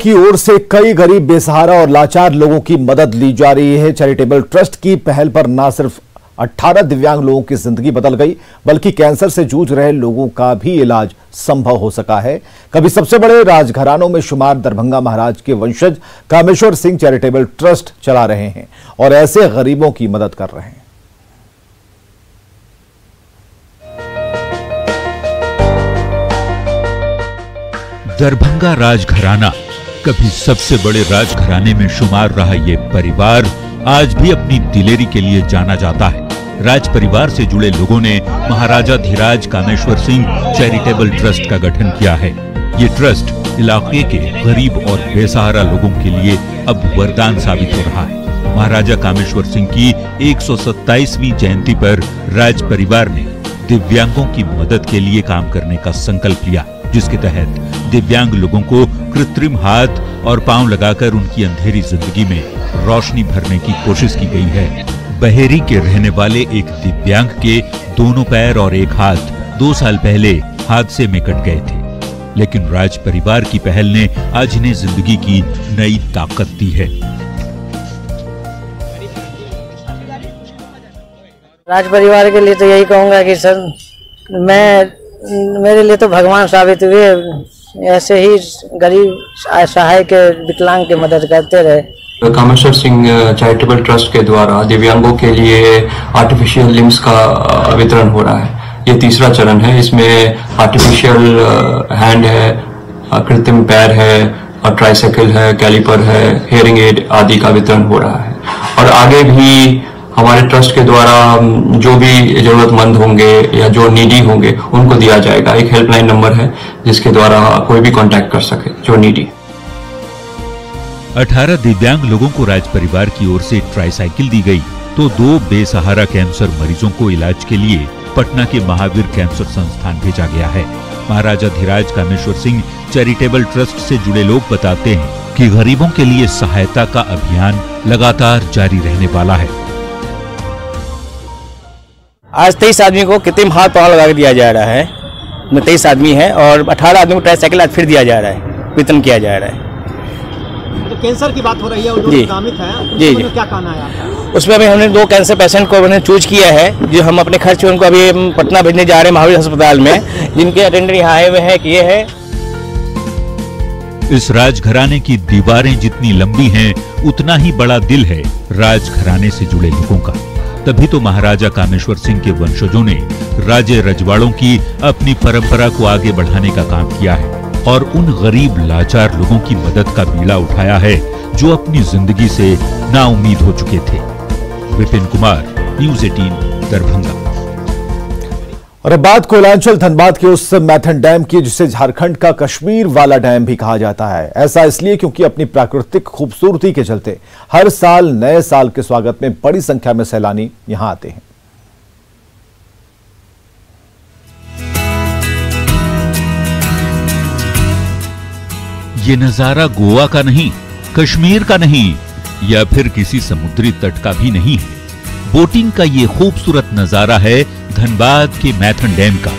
की ओर से कई गरीब, बेसहारा और लाचार लोगों की मदद ली जा रही है। चैरिटेबल ट्रस्ट की पहल पर न सिर्फ 18 दिव्यांग लोगों की जिंदगी बदल गई, बल्कि कैंसर से जूझ रहे लोगों का भी इलाज संभव हो सका है। कभी सबसे बड़े राजघरानों में शुमार दरभंगा महाराज के वंशज कामेश्वर सिंह चैरिटेबल ट्रस्ट चला रहे हैं और ऐसे गरीबों की मदद कर रहे हैं। दरभंगा राजघराना, कभी सबसे बड़े राजघराने में शुमार रहा ये परिवार आज भी अपनी दिलेरी के लिए जाना जाता है। राज परिवार से जुड़े लोगों ने महाराजा धीराज कामेश्वर सिंह चैरिटेबल ट्रस्ट का गठन किया है। ये ट्रस्ट इलाके के गरीब और बेसहारा लोगों के लिए अब वरदान साबित हो रहा है। महाराजा कामेश्वर सिंह की 127वीं जयंती पर राज परिवार ने दिव्यांगों की मदद के लिए काम करने का संकल्प लिया, जिसके तहत दिव्यांग लोगों को कृत्रिम हाथ और पांव लगाकर उनकी अंधेरी जिंदगी में रोशनी भरने की कोशिश की गई है। बहेरी के रहने वाले एक दिव्यांग के दोनों पैर और एक हाथ 2 साल पहले हादसे में कट गए थे, लेकिन राज परिवार की पहल ने आज इन्हें जिंदगी की नई ताकत दी है। राज परिवार के लिए तो यही कहूंगा कि सर, मेरे लिए तो भगवान साबित हुए। ऐसे ही गरीब असहाय के विकलांग की मदद करते रहे। कामेश्वर सिंह चैरिटेबल ट्रस्ट के द्वारा दिव्यांगों के लिए आर्टिफिशियल लिम्स का वितरण हो रहा है। ये तीसरा चरण है। इसमें आर्टिफिशियल हैंड है, कृत्रिम पैर है, और ट्राइसाइकिल है, कैलिपर है, हेयरिंग एड आदि का वितरण हो रहा है। और आगे भी हमारे ट्रस्ट के द्वारा जो भी जरूरतमंद होंगे या जो नीडी होंगे उनको दिया जाएगा। एक हेल्पलाइन नंबर है जिसके द्वारा कोई भी कांटेक्ट कर सके जो नीडी। 18 दिव्यांग लोगों को राज परिवार की ओर से ट्राइसाइकिल दी गई, तो 2 बेसहारा कैंसर मरीजों को इलाज के लिए पटना के महावीर कैंसर संस्थान भेजा गया है। महाराजा धीराज कामेश्वर सिंह चैरिटेबल ट्रस्ट से जुड़े लोग बताते हैं कि गरीबों के लिए सहायता का अभियान लगातार जारी रहने वाला है। आज 23 आदमी को कृत्रिम हाथ पांव लगा दिया जा रहा है। 23 आदमी है और 18 आदमी को ट्राइसाइकिल आज फिर दिया जा रहा है, वितरण किया जा रहा है। तो कैंसर की बात हो रही है, वो जो संक्रमित है, जी, क्या कहना है आपका? उसमें अभी हमने 2 कैंसर पेशेंट को हमने चूज किया है, जो हम अपने खर्च उनको अभी पटना भेजने जा रहे हैं महावीर अस्पताल में, जिनके अटेंडर यहाँ आए हुए हैं कि ये है। इस राजघराने की दीवारें जितनी लंबी हैं, उतना ही बड़ा दिल है राजघराने से जुड़े लोगों का। तभी तो महाराजा कामेश्वर सिंह के वंशजों ने राजे रजवाड़ों की अपनी परंपरा को आगे बढ़ाने का काम किया है और उन गरीब लाचार लोगों की मदद का बीड़ा उठाया है जो अपनी जिंदगी से नाउम्मीद हो चुके थे। विपिन कुमार, न्यूज़ 18, दरभंगा। और अब बात कोयलांचल धनबाद के उस मैथन डैम की, जिसे झारखंड का कश्मीर वाला डैम भी कहा जाता है। ऐसा इसलिए क्योंकि अपनी प्राकृतिक खूबसूरती के चलते हर साल नए साल के स्वागत में बड़ी संख्या में सैलानी यहां आते हैं। ये नजारा गोवा का नहीं, कश्मीर का नहीं, या फिर किसी समुद्री तट का भी नहीं है। बोटिंग का ये खूबसूरत नजारा है धनबाद के मैथन डैम का,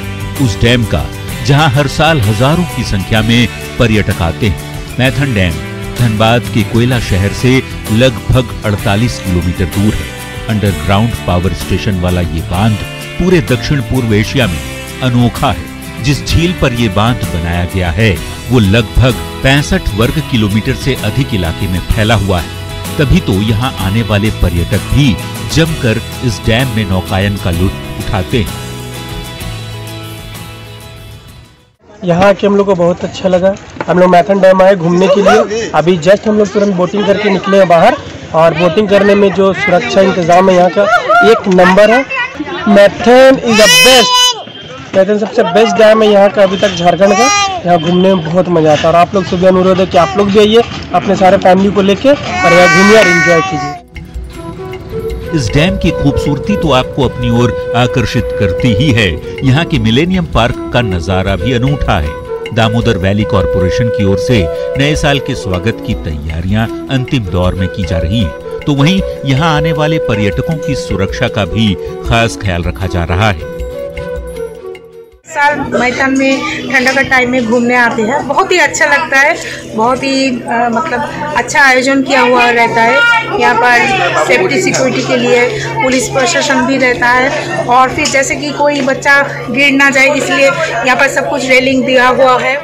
उस डैम का जहां हर साल हजारों की संख्या में पर्यटक आते हैं। मैथन डैम धनबाद के कोयला शहर से लगभग 48 किलोमीटर दूर है। अंडरग्राउंड पावर स्टेशन वाला ये बांध पूरे दक्षिण पूर्व एशिया में अनोखा है। जिस झील पर ये बांध बनाया गया है वो लगभग 65 वर्ग किलोमीटर से अधिक इलाके में फैला हुआ है। तभी तो यहाँ आने वाले पर्यटक भी जमकर इस डैम में नौकायन का लुत्फ उठाते हैं। यहाँ के हम लोग को बहुत अच्छा लगा। हम लोग मैथन डैम आए घूमने के लिए। अभी जस्ट हम लोग तुरंत बोटिंग करके निकले हैं बाहर, और बोटिंग करने में जो सुरक्षा इंतजाम है यहाँ का 1 नंबर है। Maithon is the best, Maithon सबसे बेस्ट डैम है यहाँ का अभी तक झारखंड का। यहाँ घूमने में बहुत मजा आता है और आप लोग से भी अनुरोध है कि आप लोग भी आइए अपने सारे फैमिली को लेके और यहाँ घूमिए और एंजॉय कीजिए। इस डैम की खूबसूरती तो आपको अपनी ओर आकर्षित करती ही है। यहाँ के मिलेनियम पार्क का नजारा भी अनूठा है। दामोदर वैली कॉरपोरेशन की ओर से नए साल के स्वागत की तैयारियां अंतिम दौर में की जा रही हैं, तो वहीं यहाँ आने वाले पर्यटकों की सुरक्षा का भी खास ख्याल रखा जा रहा है। साल मैदान में ठंडा का टाइम में घूमने आते हैं। बहुत ही अच्छा लगता है, बहुत ही मतलब अच्छा आयोजन किया हुआ रहता है। यहाँ पर सेफ्टी सिक्योरिटी के लिए पुलिस प्रशासन भी रहता है और फिर जैसे कि कोई बच्चा गिर ना जाए इसलिए यहाँ पर सब कुछ रेलिंग दिया हुआ है।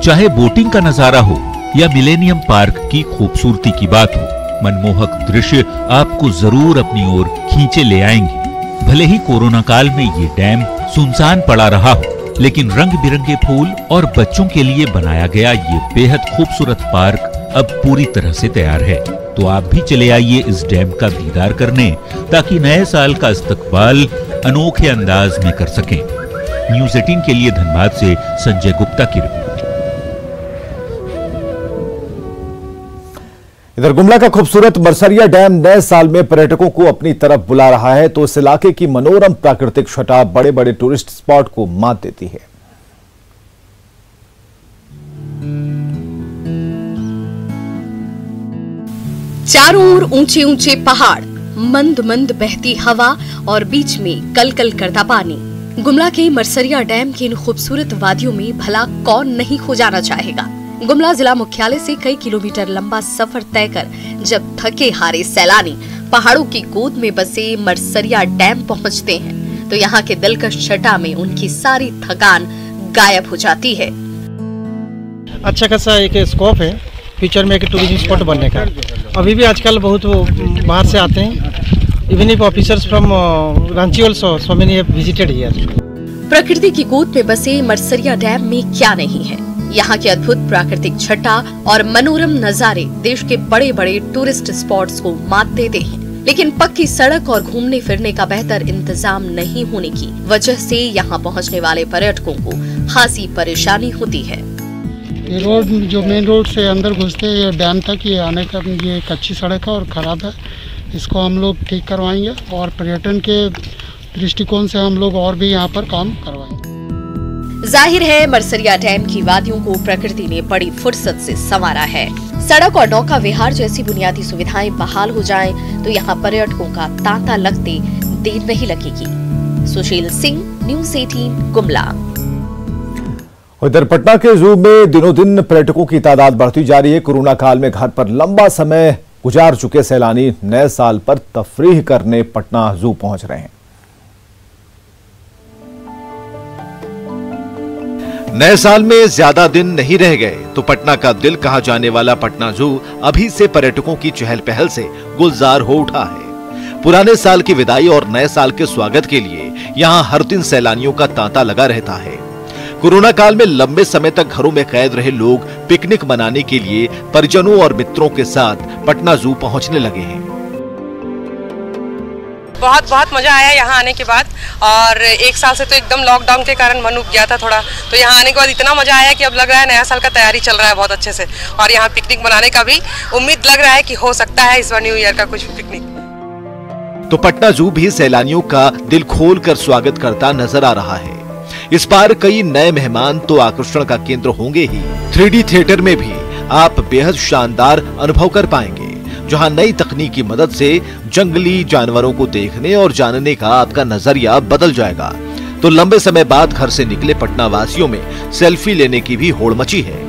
चाहे बोटिंग का नजारा हो या मिलेनियम पार्क की खूबसूरती की बात हो, मनमोहक दृश्य आपको जरूर अपनी ओर खींचे ले आएंगे। भले ही कोरोना काल में ये डैम सुनसान पड़ा रहा हो, लेकिन रंग बिरंगे फूल और बच्चों के लिए बनाया गया ये बेहद खूबसूरत पार्क अब पूरी तरह से तैयार है। तो आप भी चले आइए इस डैम का दीदार करने, ताकि नए साल का इस्तकबाल अनोखे अंदाज में कर सकें। न्यूज़ 18 के लिए धनबाद से संजय गुप्ता की रिपोर्ट। इधर गुमला का खूबसूरत मरसरिया डैम नए साल में पर्यटकों को अपनी तरफ बुला रहा है, तो इस इलाके की मनोरम प्राकृतिक छटा बड़े बड़े टूरिस्ट स्पॉट को मात देती है। चारों ओर ऊंचे ऊंचे पहाड़, मंद मंद बहती हवा और बीच में कलकल करता पानी। गुमला के मरसरिया डैम की इन खूबसूरत वादियों में भला कौन नहीं खो जाना चाहेगा। गुमला जिला मुख्यालय से कई किलोमीटर लंबा सफर तय कर जब थके हारे सैलानी पहाड़ों की गोद में बसे मरसरिया डैम पहुंचते हैं, तो यहाँ के दिलकश छटा में उनकी सारी थकान गायब हो जाती है। अच्छा खासा एक स्कोप है फ्यूचर में एक टूरिज्म स्पॉट बनने का। अभी भी आजकल बहुत बाहर से आते हैं। Even if officers from Ranchi also so many have visited here. प्रकृति की गोद में बसे मरसरिया डैम में क्या नहीं है। यहाँ के अद्भुत प्राकृतिक छटा और मनोरम नजारे देश के बड़े बड़े टूरिस्ट स्पॉट्स को मात देते हैं, लेकिन पक्की सड़क और घूमने फिरने का बेहतर इंतजाम नहीं होने की वजह से यहाँ पहुँचने वाले पर्यटकों को खासी परेशानी होती है। ये रोड जो मेन रोड से अंदर घुसते हैं डैम तक, ये आने का ये कच्ची सड़क है और खराब है। इसको हम लोग ठीक करवाएंगे और पर्यटन के दृष्टिकोण से हम लोग और भी यहाँ पर काम करवाएंगे। जाहिर है मरसरिया डैम की वादियों को प्रकृति ने बड़ी फुर्सत से संवारा है। सड़क और नौका विहार जैसी बुनियादी सुविधाएं बहाल हो जाएं, तो यहाँ पर्यटकों का तांता लगते देर नहीं लगेगी। सुशील सिंह, न्यूज़ 18 गुमला। इधर पटना के जू में दिनों दिन पर्यटकों की तादाद बढ़ती जा रही है। कोरोना काल में घर पर लंबा समय गुजार चुके सैलानी नए साल पर तफरीह करने पटना जू पहुंच रहे हैं। नए साल में ज्यादा दिन नहीं रह गए, तो पटना का दिल कहा जाने वाला पटना जू अभी से पर्यटकों की चहल पहल से गुलजार हो उठा है। पुराने साल की विदाई और नए साल के स्वागत के लिए यहाँ हर दिन सैलानियों का तांता लगा रहता है। कोरोना काल में लंबे समय तक घरों में कैद रहे लोग पिकनिक मनाने के लिए परिजनों और मित्रों के साथ पटना जू पहुंचने लगे हैं। बहुत मजा आया यहाँ आने के बाद, और एक साल से तो एकदम लॉकडाउन के कारण मन उब गया था थोड़ा, तो यहाँ आने के बाद इतना मजा आया कि अब लग रहा है नया साल का तैयारी चल रहा है बहुत अच्छे से, और यहाँ पिकनिक मनाने का भी उम्मीद लग रहा है कि हो सकता है इस बार न्यू ईयर का कुछ पिकनिक। तो पटना जू भी सैलानियों का दिल खोल कर स्वागत करता नजर आ रहा है। इस बार कई नए मेहमान तो आकर्षण का केंद्र होंगे ही। 3D थिएटर में भी आप बेहद शानदार अनुभव कर पाएंगे, जहां नई तकनीक की मदद से जंगली जानवरों को देखने और जानने का आपका नजरिया बदल जाएगा। तो लंबे समय बाद घर से निकले पटना वासियों में सेल्फी लेने की भी होड़ मची है।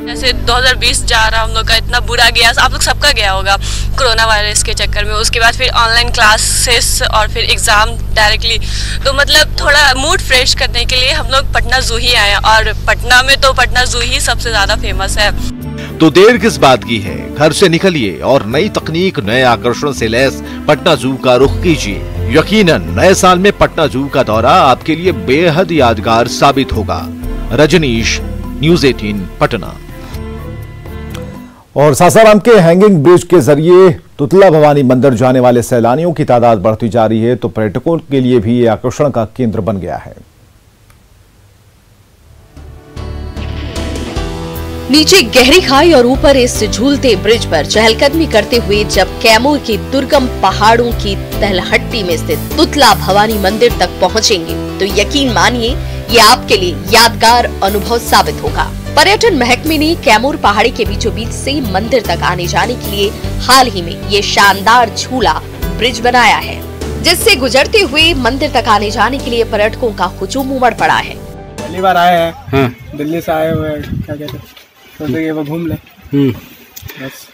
जैसे 2020 जा रहा हम लोग का इतना बुरा गया, आप लोग सबका गया होगा कोरोना वायरस के चक्कर में। उसके बाद फिर ऑनलाइन क्लासेस और फिर एग्जाम डायरेक्टली, तो मतलब थोड़ा मूड फ्रेश करने के लिए हम लोग पटना जू ही आए, और पटना में तो पटना जू ही सबसे ज्यादा फेमस है। तो देर किस बात की है, घर से निकलिए और नई तकनीक नए आकर्षण से लैस पटना जू का रुख कीजिए। यकीनन नए साल में पटना जू का दौरा आपके लिए बेहद यादगार साबित होगा। रजनीश, न्यूज़ 18 पटना। और सासाराम के हैंगिंग ब्रिज के जरिए तुतला भवानी मंदिर जाने वाले सैलानियों की तादाद बढ़ती जा रही है, तो पर्यटकों के लिए भी ये आकर्षण का केंद्र बन गया है। नीचे गहरी खाई और ऊपर इस झूलते ब्रिज पर चहलकदमी करते हुए जब कैमूर की दुर्गम पहाड़ों की तलहट्टी में स्थित तुतला भवानी मंदिर तक पहुंचेंगे, तो यकीन मानिए ये आपके लिए यादगार अनुभव साबित होगा। पर्यटन महकमे ने कैमूर पहाड़ी के बीचों बीच से मंदिर तक आने जाने के लिए हाल ही में ये शानदार झूला ब्रिज बनाया है। जिससे गुजरते हुए मंदिर तक आने जाने के लिए पर्यटकों का हुजूम उमड़ पड़ा है। पहली बार आए हैं, दिल्ली से आए हुए, क्या कहते हैं, सोचे वो घूम ले। बस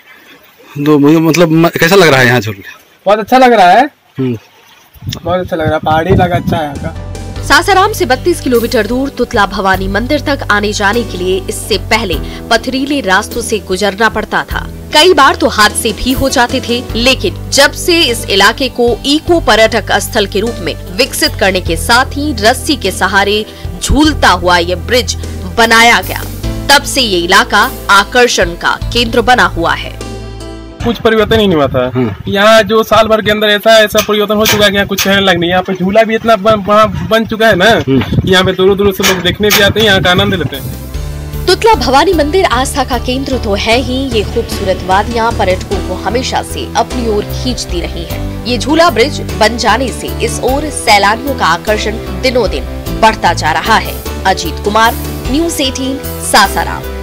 तो मतलब कैसा लग रहा है यहाँ झूलने? बहुत अच्छा लग रहा है, बहुत अच्छा लग रहा है, पहाड़ी इलाका अच्छा है यहाँ का। सासाराम से 32 किलोमीटर दूर तुतला भवानी मंदिर तक आने जाने के लिए इससे पहले पथरीले रास्तों से गुजरना पड़ता था। कई बार तो हादसे भी हो जाते थे, लेकिन जब से इस इलाके को इको पर्यटक स्थल के रूप में विकसित करने के साथ ही रस्सी के सहारे झूलता हुआ ये ब्रिज बनाया गया, तब से ये इलाका आकर्षण का केंद्र बना हुआ है। कुछ परिवर्तन ही नहीं हुआ था। यहाँ जो साल भर के अंदर ऐसा परिवर्तन हो चुका है कि यहाँ कुछ कहने लग नहीं। यहाँ पे झूला भी इतना बन चुका है ना, यहाँ पे दूर दूर से लोग देखने भी आते हैं, यहाँ का आनंद लेते हैं। तुतला भवानी मंदिर आस्था का केंद्र तो है ही, ये खूबसूरत वादियाँ पर्यटकों को हमेशा से अपनी ओर खींचती रही हैं। ये झूला ब्रिज बन जाने से इस ओर सैलानियों का आकर्षण दिनों दिन बढ़ता जा रहा है। अजीत कुमार, न्यूज़ 18, सासाराम।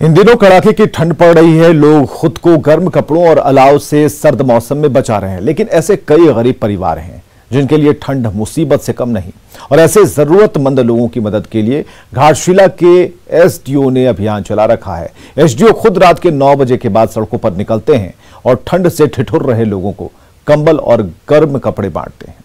इन दिनों कड़ाके की ठंड पड़ रही है, लोग खुद को गर्म कपड़ों और अलाव से सर्द मौसम में बचा रहे हैं, लेकिन ऐसे कई गरीब परिवार हैं जिनके लिए ठंड मुसीबत से कम नहीं। और ऐसे जरूरतमंद लोगों की मदद के लिए घाटशिला के एसडीओ ने अभियान चला रखा है। एसडीओ खुद रात के 9 बजे के बाद सड़कों पर निकलते हैं और ठंड से ठिठुर रहे लोगों को कंबल और गर्म कपड़े बांटते हैं।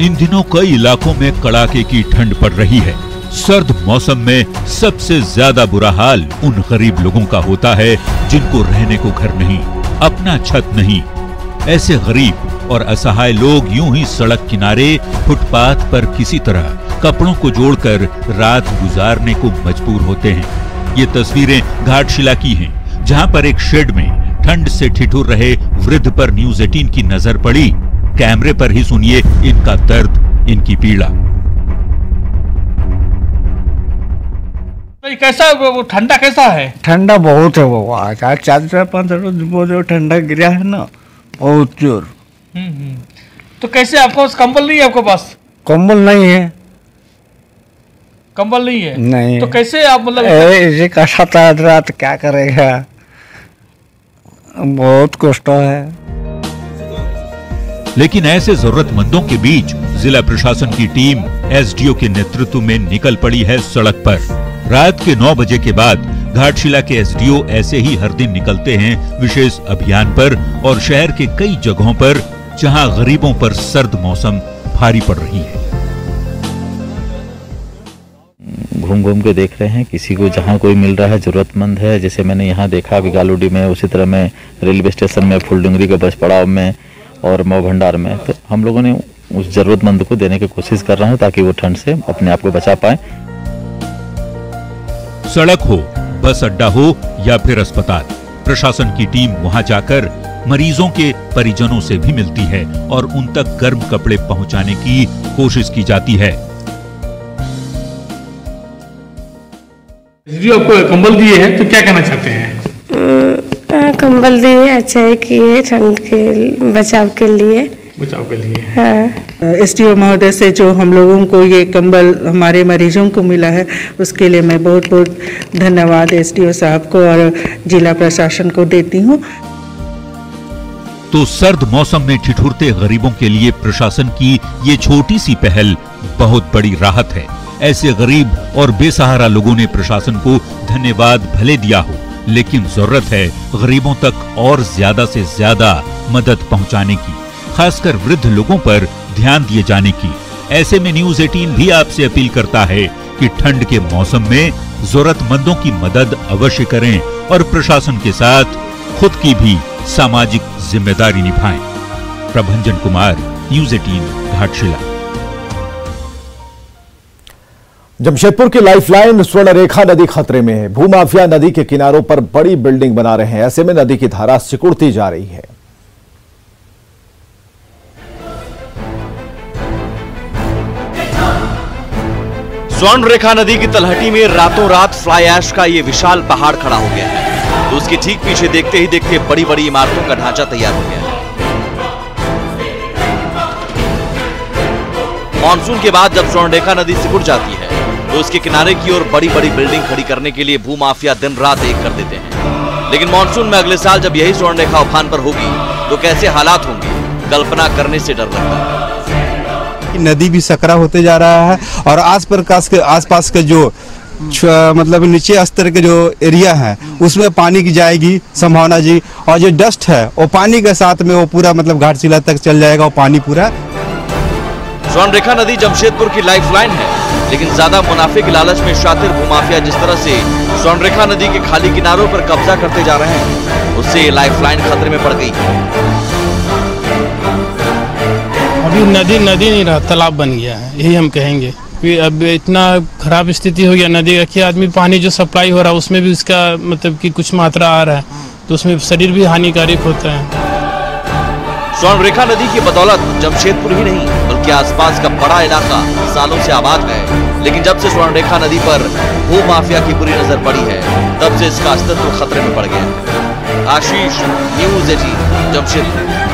इन दिनों कई इलाकों में कड़ाके की ठंड पड़ रही है। सर्द मौसम में सबसे ज्यादा बुरा हाल उन गरीब लोगों का होता है जिनको रहने को घर नहीं, अपना छत नहीं। ऐसे गरीब और असहाय लोग यूं ही सड़क किनारे फुटपाथ पर किसी तरह कपड़ों को जोड़कर रात गुजारने को मजबूर होते हैं। ये तस्वीरें घाटशिला की हैं, जहां पर एक शेड में ठंड से ठिठुर रहे वृद्ध पर न्यूज़ 18 की नजर पड़ी। कैमरे पर ही सुनिए इनका दर्द, इनकी पीड़ा। कैसा वो ठंडा कैसा है? ठंडा बहुत है वो, आज 4-5 रोज ठंडा गिरा है ना, बहुत जोर। तो कैसे आपको कंबल नहीं है? आपके पास कंबल नहीं है? कंबल नहीं है? नहीं। तो कैसे आप मतलब ऐसे कष्ट रात क्या करेगा, बहुत कष्ट है। लेकिन ऐसे जरूरतमंदों के बीच जिला प्रशासन की टीम एसडीओ के नेतृत्व में निकल पड़ी है सड़क पर। रात के 9 बजे के बाद घाटशिला के एसडीओ ऐसे ही हर दिन निकलते हैं विशेष अभियान पर और शहर के कई जगहों पर जहां गरीबों पर सर्द मौसम भारी पड़ रही है। घूम घूम के देख रहे हैं, किसी को जहां कोई मिल रहा है जरूरतमंद है, जैसे मैंने यहाँ देखा अभी गालूडी में, उसी तरह में रेलवे स्टेशन में, फुलडुंगरी के बस पड़ाव में और मऊ भंडार में। तो हम लोगों ने उस जरूरतमंद को देने की कोशिश कर रहे हैं ताकि वो ठंड से अपने आप को बचा पाए। सड़क हो, बस अड्डा हो या फिर अस्पताल, प्रशासन की टीम वहां जाकर मरीजों के परिजनों से भी मिलती है और उन तक गर्म कपड़े पहुंचाने की कोशिश की जाती है। आपको कंबल दिए हैं तो क्या कहना चाहते हैं? कंबल दिए, अच्छा है कि ये ठंड के बचाव के लिए हाँ। एसडीओ महोदय से जो हम लोगों को ये कंबल हमारे मरीजों को मिला है, उसके लिए मैं बहुत बहुत धन्यवाद एसडीओ साहब को और जिला प्रशासन को देती हूँ। तो सर्द मौसम में ठिठुरते गरीबों के लिए प्रशासन की ये छोटी सी पहल बहुत बड़ी राहत है। ऐसे गरीब और बेसहारा लोगों ने प्रशासन को धन्यवाद भले दिया हो, लेकिन जरूरत है गरीबों तक और ज्यादा से ज्यादा मदद पहुंचाने की, खासकर वृद्ध लोगों पर ध्यान दिए जाने की। ऐसे में न्यूज़ 18 भी आपसे अपील करता है कि ठंड के मौसम में जरूरतमंदों की मदद अवश्य करें और प्रशासन के साथ खुद की भी सामाजिक जिम्मेदारी निभाएं। प्रभंजन कुमार, न्यूज़ 18 घाटशिला। जमशेदपुर की लाइफलाइन स्वर्णरेखा नदी खतरे में है। भूमाफिया नदी के किनारों पर बड़ी बिल्डिंग बना रहे हैं। ऐसे में नदी की धारा सिकुड़ती जा रही है। स्वर्णरेखा नदी की तलहटी में रातों रात फ्लाई ऐश का ये विशाल पहाड़ खड़ा हो गया है, तो उसके ठीक पीछे देखते ही देखते बड़ी बड़ी इमारतों का ढांचा तैयार हो गया है। मानसून के बाद जब स्वर्णरेखा नदी सिकुड़ जाती है तो उसके किनारे की ओर बड़ी बड़ी बिल्डिंग खड़ी करने के लिए भूमाफिया दिन रात एक कर देते हैं। लेकिन मानसून में अगले साल जब यही स्वर्ण रेखा उफान पर होगी तो कैसे हालात होंगे, कल्पना करने से डर लगता है। नदी भी सकरा होते जा रहा है और आसपास के जो मतलब नीचे स्तर के जो एरिया है उसमें पानी की जाएगी संभावना जी। और जो डस्ट है वो पानी के साथ में वो पूरा मतलब घाटशिला तक चल जाएगा, वो पानी पूरा। स्वर्ण रेखा नदी जमशेदपुर की लाइफलाइन है, लेकिन ज्यादा मुनाफे के लालच में शातिर भूमाफिया जिस तरह से स्वर्ण रेखा नदी के खाली किनारों पर कब्जा करते जा रहे हैं, उससे लाइफलाइन खतरे में पड़ गई है। अभी नदी नहीं रहा, तालाब बन गया है, यही हम कहेंगे। अब इतना खराब स्थिति हो गया नदी का कि आदमी पानी जो सप्लाई हो रहा है उसमें भी उसका मतलब कि कुछ मात्रा आ रहा है, तो उसमें शरीर भी हानिकारक होता है। स्वर्ण रेखा नदी की बदौलत जमशेदपुर ही नहीं बल्कि आसपास का बड़ा इलाका सालों से आबाद है, लेकिन जब से स्वर्ण रेखा नदी पर भू माफिया की बुरी नजर पड़ी है तब से इसका अस्तित्व खतरे में पड़ गया है। आशीष, न्यूज़ 18, जमशेदपुर।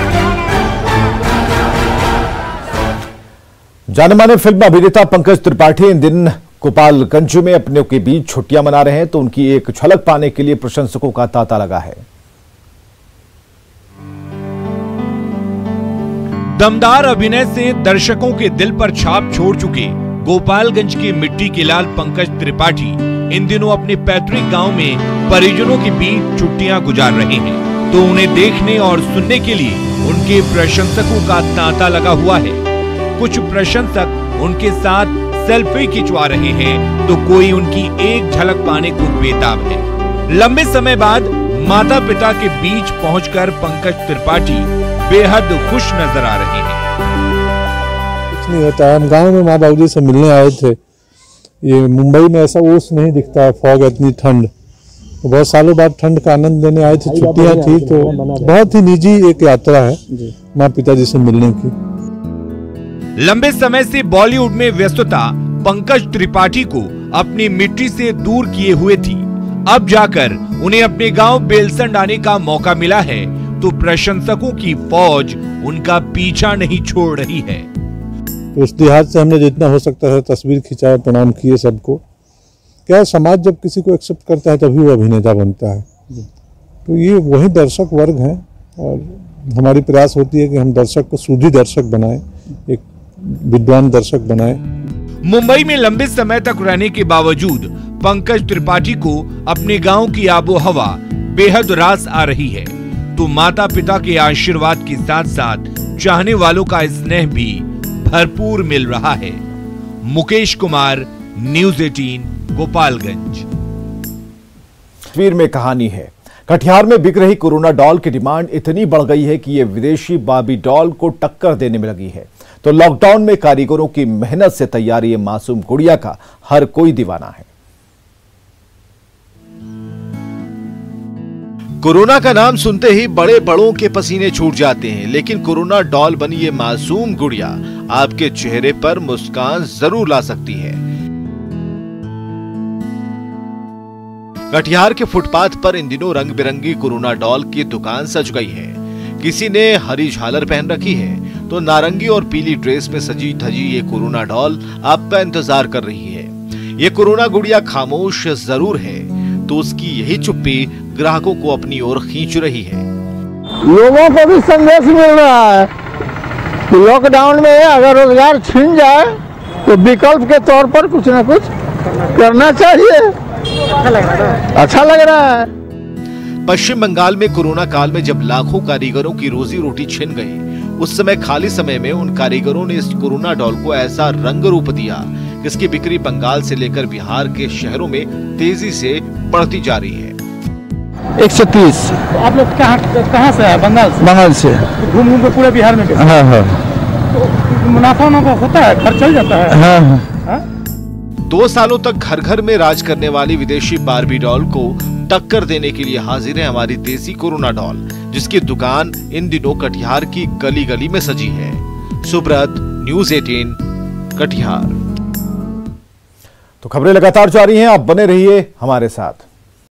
जाने-माने फिल्म अभिनेता पंकज त्रिपाठी इन दिन गोपालगंज में अपनों के बीच छुट्टियां मना रहे हैं, तो उनकी एक झलक पाने के लिए प्रशंसकों का तांता लगा है। दमदार अभिनय से दर्शकों के दिल पर छाप छोड़ चुके गोपालगंज के मिट्टी के लाल पंकज त्रिपाठी इन दिनों अपने पैतृक गांव में परिजनों के बीच छुट्टियां गुजार रहे हैं, तो उन्हें देखने और सुनने के लिए उनके प्रशंसकों का तांता लगा हुआ है। कुछ प्रशंसक उनके साथ सेल्फी खिंचवा रहे हैं, तो कोई उनकी एक झलक पाने को बेताब है। लंबे समय बाद माता पिता के बीच पहुंचकर पंकज त्रिपाठी बेहद खुश नजर आ रहे हैं। कुछ नहीं होता है, हम गांव में माँ बाबूजी से मिलने आए थे। ये मुंबई में ऐसा ओस नहीं दिखता है, फॉग, इतनी ठंड। तो बहुत सालों बाद ठंड का आनंद लेने आए थे, छुट्टियां थी, तो बहुत ही निजी एक यात्रा है माँ पिताजी से मिलने की। लंबे समय से बॉलीवुड में व्यस्तता पंकज त्रिपाठी को अपनी मिट्टी से दूर किए हुए थी। अब जाकर उन्हें अपने गांव बेलसंड आने का मौका मिला है, तो प्रशंसकों की फौज उनका पीछा नहीं छोड़ रही है। तो उस लिहाज से हमने जितना हो सकता है तस्वीर खिंचाए, प्रणाम किए सबको। क्या समाज जब किसी को एक्सेप्ट करता है तभी वो अभिनेता बनता है। तो ये वही दर्शक वर्ग हैं और हमारी प्रयास होती है कि हम दर्शक को सूझी दर्शक बनाएं, एक विद्वान दर्शक बनाएं। मुंबई में लंबे समय तक रहने के बावजूद पंकज त्रिपाठी को अपने गांव की आबोहवा बेहद रास आ रही है, तो माता पिता के आशीर्वाद के साथ साथ चाहने वालों का स्नेह भी भरपूर मिल रहा है। मुकेश कुमार, न्यूज़ 18, गोपालगंज। तस्वीर में कहानी है, कटिहार में बिक रही कोरोना डॉल की डिमांड इतनी बढ़ गई है कि ये विदेशी बार्बी डॉल को टक्कर देने में लगी है। तो लॉकडाउन में कारीगरों की मेहनत से तैयार ये मासूम गुड़िया का हर कोई दीवाना है। कोरोना का नाम सुनते ही बड़े बड़ों के पसीने छूट जाते हैं, लेकिन कोरोना डॉल बनी ये मासूम गुड़िया आपके चेहरे पर मुस्कान जरूर ला सकती है। कटिहार के फुटपाथ पर इन दिनों रंग बिरंगी कोरोना डॉल की दुकान सज गई है। किसी ने हरी झालर पहन रखी है, तो नारंगी और पीली ड्रेस में सजी धजी ये कोरोना डॉल आपका इंतजार कर रही है। ये कोरोना गुड़िया खामोश जरूर है, तो उसकी यही चुप्पी ग्राहकों को अपनी ओर खींच रही है। लोगों को भी संदेश मिल रहा है कि लॉकडाउन में अगर रोजगार छीन जाए तो विकल्प के तौर पर कुछ न कुछ करना चाहिए। अच्छा लग रहा है। पश्चिम बंगाल में कोरोना काल में जब लाखों कारीगरों की रोजी रोटी छिन गई, उस समय खाली समय में उन कारीगरों ने इस कोरोना डॉल को ऐसा रंग रूप दिया जिसकी बिक्री बंगाल से लेकर बिहार के शहरों में तेजी से बढ़ती जा रही है। 130। आप लोग कहाँ से है? बंगाल से? बंगाल से घूम घूम के पूरे बिहार में। हाँ हाँ। तो मुनाफा होता है, खर्च चल जाता है। हाँ हाँ। 2 सालों तक घर घर में राज करने वाली विदेशी बार्बी डॉल को टक्कर देने के लिए हाजिर है हमारी देसी कोरोना डॉल, जिसकी दुकान इन दिनों कटिहार की गली गली में सजी है। सुब्रत, न्यूज़ 18, कटिहार। तो खबरें लगातार जारी हैं, आप बने रहिए हमारे साथ।